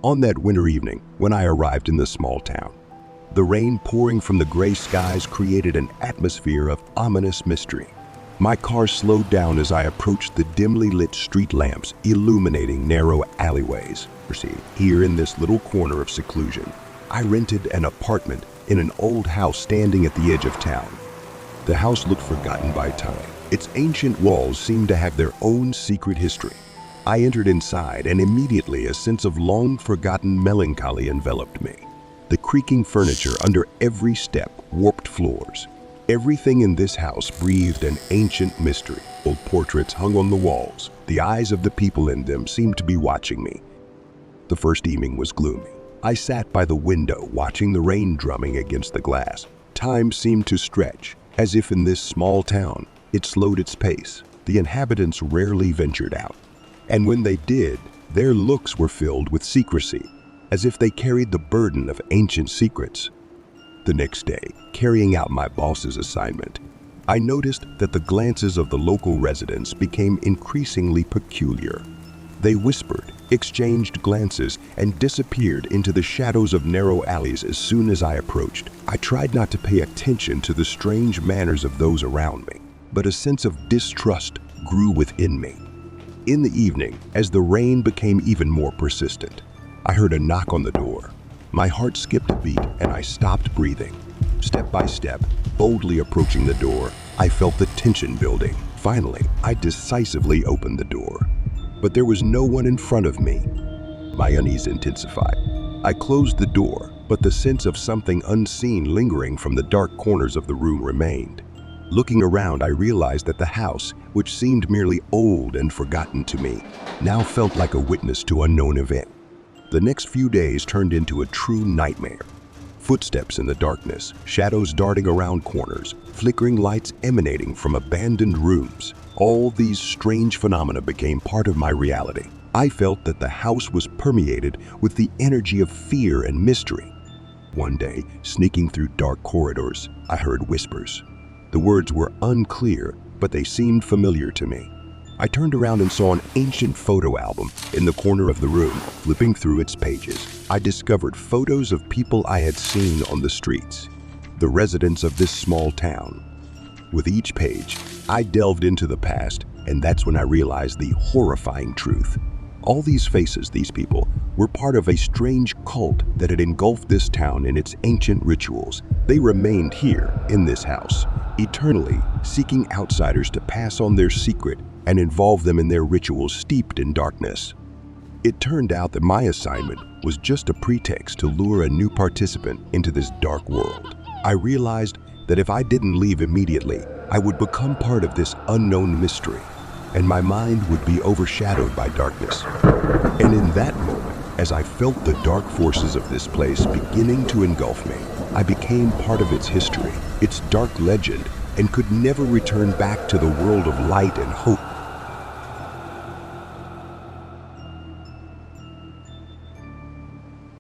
On that winter evening, when I arrived in the small town, the rain pouring from the gray skies created an atmosphere of ominous mystery. My car slowed down as I approached the dimly lit street lamps illuminating narrow alleyways. Here in this little corner of seclusion, I rented an apartment in an old house standing at the edge of town. The house looked forgotten by time. Its ancient walls seemed to have their own secret history. I entered inside, and immediately a sense of long-forgotten melancholy enveloped me. The creaking furniture under every step, warped floors. Everything in this house breathed an ancient mystery. Old portraits hung on the walls. The eyes of the people in them seemed to be watching me. The first evening was gloomy. I sat by the window, watching the rain drumming against the glass. Time seemed to stretch, as if in this small town, it slowed its pace. The inhabitants rarely ventured out. And when they did, their looks were filled with secrecy, as if they carried the burden of ancient secrets. The next day, carrying out my boss's assignment, I noticed that the glances of the local residents became increasingly peculiar. They whispered, exchanged glances, and disappeared into the shadows of narrow alleys as soon as I approached. I tried not to pay attention to the strange manners of those around me, but a sense of distrust grew within me. In the evening, as the rain became even more persistent, I heard a knock on the door. My heart skipped a beat and I stopped breathing. Step by step, boldly approaching the door, I felt the tension building. Finally, I decisively opened the door. But there was no one in front of me. My unease intensified. I closed the door, but the sense of something unseen lingering from the dark corners of the room remained. Looking around, I realized that the house, which seemed merely old and forgotten to me, now felt like a witness to unknown event. The next few days turned into a true nightmare. Footsteps in the darkness, shadows darting around corners, flickering lights emanating from abandoned rooms. All these strange phenomena became part of my reality. I felt that the house was permeated with the energy of fear and mystery. One day, sneaking through dark corridors, I heard whispers. The words were unclear, but they seemed familiar to me. I turned around and saw an ancient photo album in the corner of the room. Flipping through its pages, I discovered photos of people I had seen on the streets, the residents of this small town. With each page, I delved into the past, and that's when I realized the horrifying truth. All these faces, these people, were part of a strange cult that had engulfed this town in its ancient rituals. They remained here, in this house, eternally seeking outsiders to pass on their secret and involve them in their rituals steeped in darkness. It turned out that my assignment was just a pretext to lure a new participant into this dark world. I realized that if I didn't leave immediately, I would become part of this unknown mystery, and my mind would be overshadowed by darkness. And in that moment, as I felt the dark forces of this place beginning to engulf me, I became part of its history, its dark legend, and could never return back to the world of light and hope